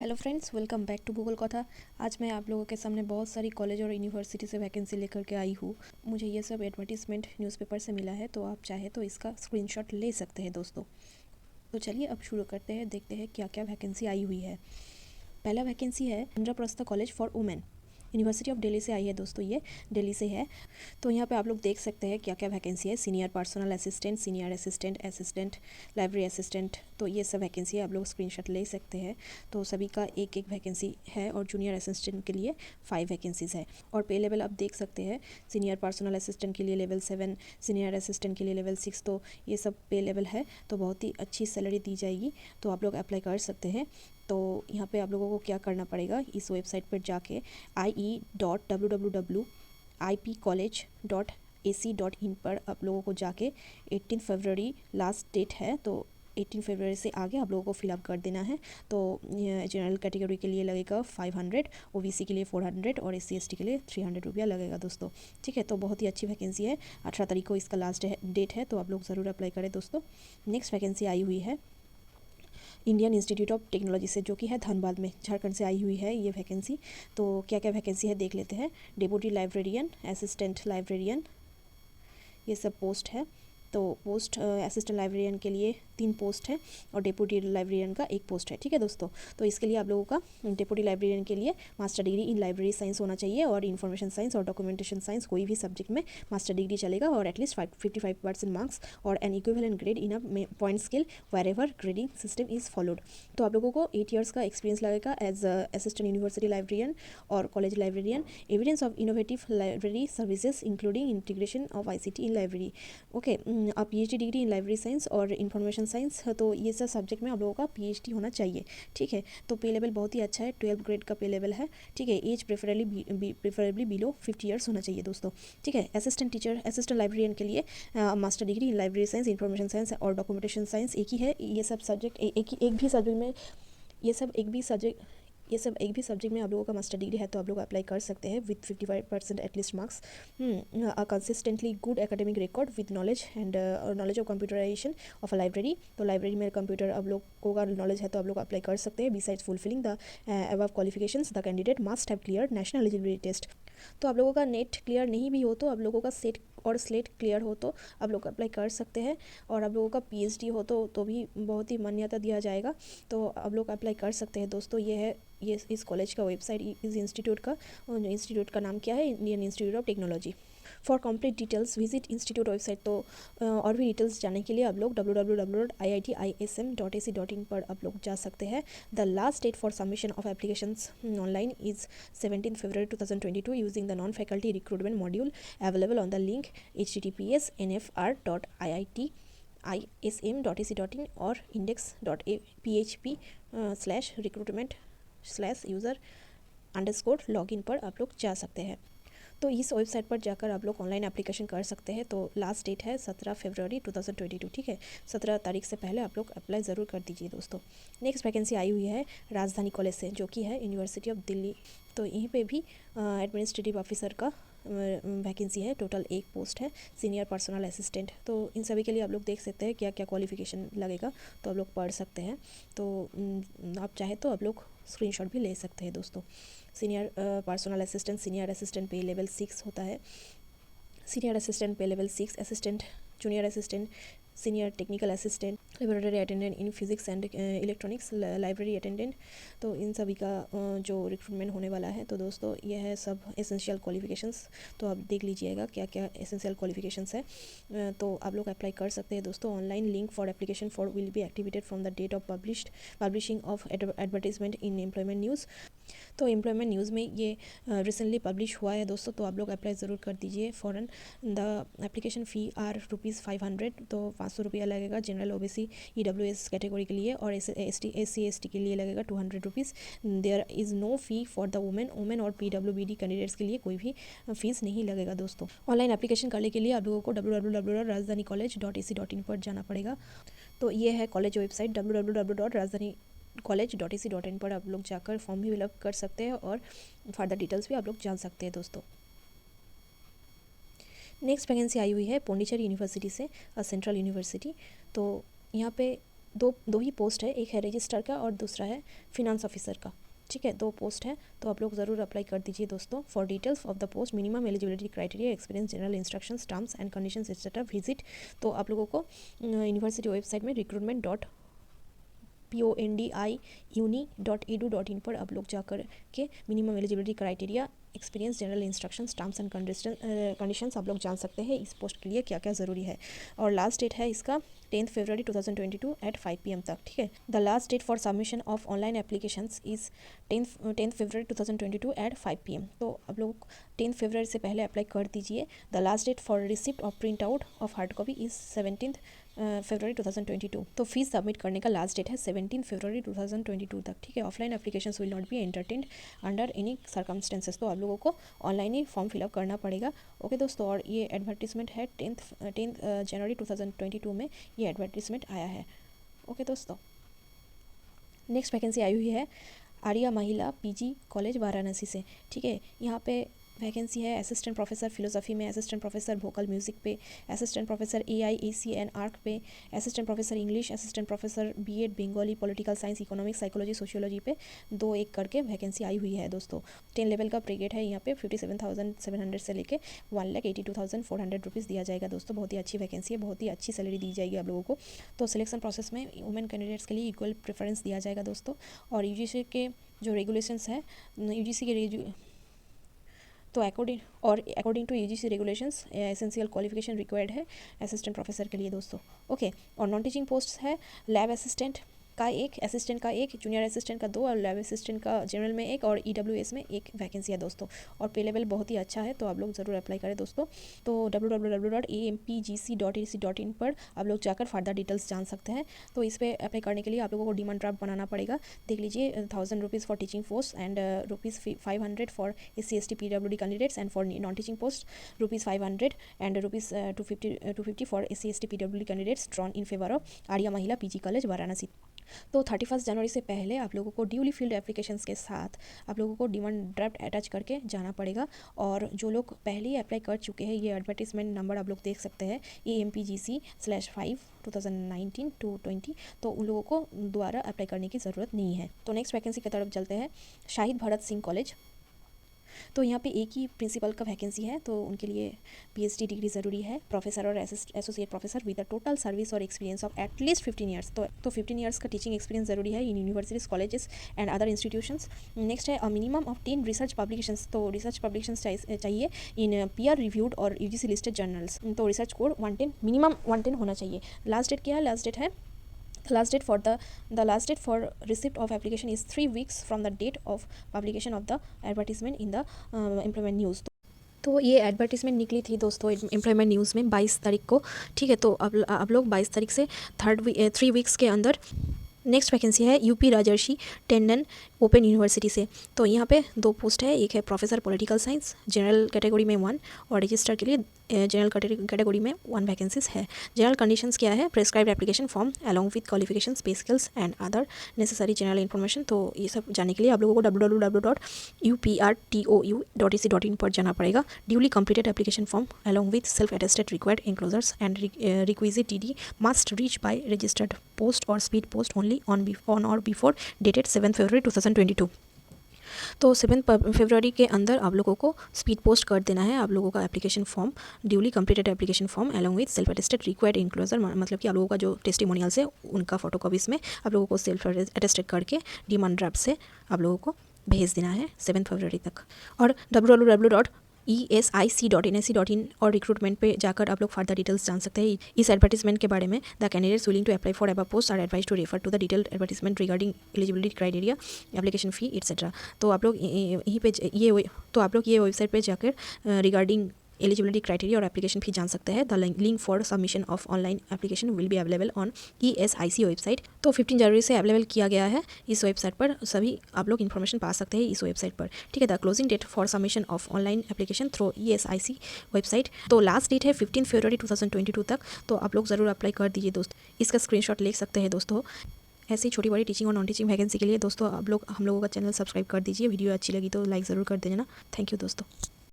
Hello friends, welcome back to Bhugol Katha. आज मैं आप लोगों के सामने बहुत सारी कॉलेज और यूनिवर्सिटी से वैकेंसी लेकर के आई हूँ। मुझे ये सब एडवर्टीजमेंट न्यूज़पेपर से मिला है, तो आप चाहे तो इसका स्क्रीनशॉट ले सकते हैं दोस्तों। तो चलिए अब शुरू करते हैं, देखते हैं क्या क्या वैकेंसी आई हुई है। पहला वैकेंसी है Indraprastha college for women, university of Delhi से आई है दोस्तों, ये दिल्ली से है। तो यहाँ पे आप लोग देख सकते हैं क्या क्या वैकेंसी है। Senior personal assistant, senior assistant, assistant, library assistant, तो ये सब वैकेंसी है, आप लोग स्क्रीनशॉट ले सकते हैं। तो सभी का एक एक वैकेंसी है और जूनियर असिस्टेंट के लिए 5 वैकेंसीज़ है। और पे लेवल आप देख सकते हैं, सीनियर पर्सनल असिस्टेंट के लिए लेवल 7, सीनियर असिस्टेंट के लिए लेवल 6, तो ये सब पे लेवल है। तो बहुत ही अच्छी सैलरी दी जाएगी, तो आप लोग अप्लाई कर सकते हैं। तो यहाँ पे आप लोगों को क्या करना पड़ेगा, इस वेबसाइट पर जाके ie.www.ipcollege.ac.in पर आप लोगों को जाके 18 फरवरी लास्ट डेट है, तो 18 फरवरी से आगे आप लोगों को फिलअप कर देना है। तो जनरल कैटेगरी के लिए लगेगा 500, ओबीसी के लिए 400 और SC ST के लिए 300 रुपया लगेगा दोस्तों। ठीक है, तो बहुत ही अच्छी वैकेंसी है। 18 तारीख को इसका लास्ट डेट है, तो आप लोग ज़रूर अप्लाई करें दोस्तों। नेक्स्ट वैकेंसी आई हुई है इंडियन इंस्टीट्यूट ऑफ टेक्नोलॉजी से, जो कि है धनबाद में, झारखंड से आई हुई है ये वैकेंसी। तो क्या क्या वैकेंसी है देख लेते हैं। डेप्यूटी लाइब्रेरियन, असिस्टेंट लाइब्रेरियन, ये सब पोस्ट है। तो पोस्ट असिस्टेंट लाइब्रेरियन के लिए 3 पोस्ट है और डेप्यूटी लाइब्रेरियन का 1 पोस्ट है। ठीक है दोस्तों, तो इसके लिए आप लोगों का डेप्यूटी लाइब्रेरियन के लिए master degree in library science होना चाहिए और इन्फॉर्मेशन साइंस और डॉक्यूमेंटेशन साइंस, कोई भी सब्जेक्ट में मास्टर डिग्री चलेगा, और एटलीस्ट 55% मार्क्स और an equivalent grade in a point scale wherever grading system is followed. तो आप लोगों को 8 ईयर्स का एक्सपीरियंस लगेगा एज असिस्टेंट यूनिवर्सिटी लाइब्रेरियन और college librarian. Evidence of innovative library services including integration of ICT in library. Okay, आप PhD degree in library science और information science, तो ये सब सब्जेक्ट में आप लोगों का PhD होना चाहिए। ठीक है, तो पे लेवल बहुत ही अच्छा है, 12 ग्रेड का पे लेवल है। ठीक है, एज प्रेफरेबली बिलो 50 ईयर्स होना चाहिए दोस्तों। ठीक है, असिस्टेंट टीचर, असिस्टेंट लाइब्रेरियन के लिए master degree in library science, information science और डॉक्यूमेंटेशन साइंस एक ही है। ये सब सब्जेक्ट एक भी सब्जेक्ट में, ये सब एक भी सब्जेक्ट में आप लोगों का मास्टर डिग्री है, तो आप लोग अप्लाई कर सकते हैं with 55% at least marks, consistently good academic record with knowledge and knowledge of computerisation of a library. तो लाइब्रेरी में कंप्यूटर आप लोगों का नॉलेज है, तो आप लोग अप्लाई कर सकते हैं। Besides fulfilling the above qualifications the candidate must have clear national eligibility test. तो आप लोगों का नेट क्लियर नहीं भी हो, तो आप लोगों का सेट और स्लेट क्लियर हो, तो आप लोग अप्लाई कर सकते हैं। और आप लोगों का PhD हो तो भी बहुत ही मान्यता दिया जाएगा, तो आप लोग अप्लाई कर सकते हैं दोस्तों। ये है ये इस कॉलेज का वेबसाइट, इस इंस्टीट्यूट का नाम क्या है, Indian institute of technology. For complete details visit institute website. तो और भी डिटेल्स जानने के लिए आप लोग www.iitism.ac.in पर आप लोग जा सकते हैं। The last date for submission of applications online is 17 February 2022 using the non faculty recruitment module available on the link https://nfr.iitism.ac.in और index.php/recruitment/user_login पर आप लोग जा सकते हैं। तो इस वेबसाइट पर जाकर आप लोग ऑनलाइन एप्लीकेशन कर सकते हैं। तो लास्ट डेट है 17 फरवरी 2022। ठीक है, 17 तारीख से पहले आप लोग अप्लाई ज़रूर कर दीजिए दोस्तों। नेक्स्ट वैकेंसी आई हुई है राजधानी कॉलेज से, जो कि है यूनिवर्सिटी ऑफ दिल्ली। तो यहीं पे भी एडमिनिस्ट्रेटिव ऑफिसर का वैकेंसी है। टोटल 1 पोस्ट है, सीनियर पर्सनल असिस्टेंट। तो इन सभी के लिए आप लोग देख सकते हैं क्या क्या क्वालिफिकेशन लगेगा, तो आप लोग पढ़ सकते हैं। तो आप चाहे तो आप लोग स्क्रीनशॉट भी ले सकते हैं दोस्तों। Senior personal assistant, senior assistant पे लेवल 6 होता है, सीनियर असिस्टेंट पे level 6, assistant, junior assistant, senior technical assistant, laboratory attendant in physics and electronics, library attendant. तो इन सभी का जो रिक्रूटमेंट होने वाला है, तो दोस्तों ये है सब एसेंशियल क्वालिफिकेशंस। तो आप देख लीजिएगा क्या क्या एसेंशियल क्वालिफिकेशंस है। तो आप लोग अप्लाई कर सकते हैं दोस्तों। Online link for application for will be activated from the date of publishing of advertisement in employment news. तो एम्प्लॉयमेंट न्यूज़ में ये रिसेंटली पब्लिश हुआ है दोस्तों, तो आप लोग अप्लाई ज़रूर कर दीजिए फ़ौरन। द एप्लीकेशन फ़ी आर ₹500, तो 500 रुपया लगेगा जनरल OBC EWS कैटेगरी के लिए, और SC ST के लिए लगेगा ₹200। There is no fee for the women और PWBD कैंडिडेट्स के लिए कोई भी फीस नहीं लगेगा दोस्तों। ऑनलाइन एप्लीकेशन करने के लिए आप लोगों को www.rajdhanicollege.ac.in पर जाना पड़ेगा। तो ये है कॉलेज वेबसाइट www.rajdhanicollege.ac.in पर आप लोग जाकर फॉर्म भी फिलअप कर सकते हैं और फर्दर डिटेल्स भी आप लोग जान सकते हैं दोस्तों। नेक्स्ट वैकेंसी आई हुई है पौंडीचेरी यूनिवर्सिटी से, सेंट्रल यूनिवर्सिटी। तो यहाँ पे दो ही पोस्ट है, एक है रजिस्ट्रार का और दूसरा है फिनांस ऑफिसर का। ठीक है, 2 पोस्ट है, तो आप लोग ज़रूर अप्लाई कर दीजिए दोस्तों। For details of the post, minimum eligibility criteria, experience, general instructions, terms and conditions etcetera, visit. तो आप लोगों को यूनिवर्सिटी वेबसाइट में recruitment.pondiuni.edu.in पर आप लोग जाकर के minimum eligibility criteria, experience, general instructions, terms and conditions आप लोग जान सकते हैं इस पोस्ट के लिए क्या क्या ज़रूरी है। और लास्ट डेट है इसका 10 फरवरी 2022 एट 5 PM तक। ठीक है, the last date for submission of online applications is 10 February 2022 at 5 PM। तो आप लोग 10 फरवरी से पहले अप्लाई कर दीजिए। The last date for receipt of print out of hard copy is 17 February 2022। तो फीस सबमिट करने का लास्ट डेट है 17 फरवरी 2022 तक। ठीक है, offline applications will not be entertained under any circumstances. तो आप लोगों को ऑनलाइन ही फॉर्म फिलअप करना पड़ेगा। ओके दोस्तों, और ये एडवर्टीजमेंट है 10 जनवरी 2022 में ये एडवर्टीजमेंट आया है। ओके दोस्तों, नेक्स्ट वैकेंसी आई हुई है आर्या महिला पीजी कॉलेज वाराणसी से। ठीक है, यहाँ पे वैकेंसी है असिस्टेंट प्रोफेसर फिलोसफी में, असिस्टेंट प्रोफेसर वोकल म्यूज़िक पे, असिस्टेंट प्रोफेसर AIAC एंड आर्क पे, assistant professor English, assistant professor B.Ed Bengali, political science, economics, psychology, sociology पे 2-1 करके वैकेंसी आई हुई है दोस्तों। 10 लेवल का प्रीगेट है यहाँ पे 57,700 से लेके 1,82,400 रुपीज़ दिया जाएगा दोस्तों। बहुत ही अच्छी वैकेंसी है, बहुत ही अच्छी सैलरी दी जाएगी आप लोगों को। तो सिलेक्शन प्रोसेस में वुमेन कैंडिडेट्स के लिए इक्वल प्रेफरेंस दिया जाएगा दोस्तों। और UGC के जो रेगुलेशंस है, UGC के तो according to UGC regulations essential qualification required है असिस्टेंट प्रोफेसर के लिए दोस्तों। ओके, और नॉन टीचिंग पोस्ट है लैब असिस्टेंट का 1, असिस्टेंट का 1, जूनियर असिस्टेंट का 2 और लैब असिस्टेंट का जनरल में 1 और EWS में 1 वैकेंसी है दोस्तों। और पे लेवल बहुत ही अच्छा है, तो आप लोग ज़रूर अप्लाई करें दोस्तों। तो www.ampgc.ac.in पर आप लोग जाकर फर्दर डिटेल्स जान सकते हैं। तो इस पर अप्लाई करने के लिए आप लोगों को डिमांड ड्राफ्ट बनाना पड़ेगा। देख लीजिए, 1000 rupees for teaching post and ₹500 for SC/ST PWD candidates and for non teaching post ₹500 and ₹250 for SC/ST PWD candidates drawn in favour of Arya महिला PG कॉलेज वाराणसी। तो 31 जनवरी से पहले आप लोगों को ड्यूली फिल्ड एप्लीकेशंस के साथ आप लोगों को डिमांड ड्राफ्ट अटैच करके जाना पड़ेगा। और जो लोग पहले ही अप्लाई कर चुके हैं, ये एडवर्टीजमेंट नंबर आप लोग देख सकते हैं AMPGC/5 2019-20, तो उन लोगों को दोबारा अप्लाई करने की ज़रूरत नहीं है। तो नेक्स्ट वैकेंसी की तरफ चलते हैं। शहीद भगत सिंह कॉलेज, तो यहाँ पे एक ही प्रिंसिपल का वैकेंसी है, तो उनके लिए PhD डिग्री ज़रूरी है, प्रोफेसर और associate professor with a total service और एक्सपीरियंस ऑफ एटलीस्ट 15 ईयर्स। तो 15 ईयर्स का टीचिंग एक्सपीरियंस ज़रूरी है in universities, colleges and other institutions. Next है a minimum of 10 research publications, तो रिसर्च पब्लिकेशंस चाहिए इन पीयर रिव्यूड और UGC लिस्टेड जर्नल्स। तो रिसर्च कोड 110 मिनिमम 110 होना चाहिए। लास्ट डेट क्या है? लास्ट डेट है last date for receipt of application is 3 weeks from the date of publication of the advertisement in the employment news। तो ये advertisement निकली थी दोस्तों एम्प्लॉयमेंट न्यूज़ में 22 तारीख को। ठीक है, तो अब आप लोग 22 तारीख से 3 वीक्स के अंदर। नेक्स्ट वैकेंसी है UP राजर्षि टंडन ओपन यूनिवर्सिटी से। तो यहाँ पे 2 पोस्ट है, एक है professor political science general category में 1 और रजिस्टर के लिए जनरल कैटेगरी में 1 वैकेंसीज है। जनरल कंडीशंस क्या है? Prescribed application form along with qualifications, pay skills and other necessary general information. तो ये सब जानने के लिए आप लोगों को www.uprtou.ac.in पर जाना पड़ेगा। Duly completed application form along with self attested required enclosures and requisite DD must reach by registered post और स्पीड पोस्ट ओनली ऑन और बिफोर डेटेड 7 फरवरी 2022। तो 7 फरवरी के अंदर आप लोगों को स्पीड पोस्ट कर देना है आप लोगों का application form, duly completed application form along with self attested required enclosure, मतलब कि आप लोगों का जो टेस्टिमोनियल्स है उनका फोटोकॉपीज़ में आप लोगों को सेल्फ अटेस्टेड करके डिमांड ड्राफ्ट से आप लोगों को भेज देना है 7 फरवरी तक। और www.esic.ac.in और रिक्रूटमेंट पे जाकर आप लोग फर्दर डिटेल्स जान सकते हैं इस एडवर्टीजमेंट के बारे में। The candidates willing to apply for above post are advise to refer to the detailed advertisement regarding eligibility criteria, application fee etcetera. तो आप लोग यहीं पे ये वेबसाइट पे जाकर रिगार्डिंग एलिजिबिलिटी क्राइटेरिया और एप्लीकेशन फी जान सकते हैं। The link for submission of online application will be available on ESIC website. तो 15 जनवरी से अवेलेबल किया गया है इस वेबसाइट पर, सभी आप लोग इन्फॉर्मेशन पा सकते हैं इस वेबसाइट पर। ठीक है, the closing date for submission of online application through ESIC website, तो लास्ट डेट है 15 फरवरी 2022 तक। तो आप लोग ज़रूर अप्लाई कर दीजिए दोस्त, इसका स्क्रीनशॉट ले सकते हैं दोस्तों। ऐसी छोटी बड़ी टीचिंग और नॉन टीचिंग वैकेंसी के लिए दोस्तों आप लोग हम लोगों का चैनल सब्सक्राइब कर दीजिए। वीडियो अच्छी लगी तो लाइक ज़रूर कर देना। थैंक यू दोस्तों।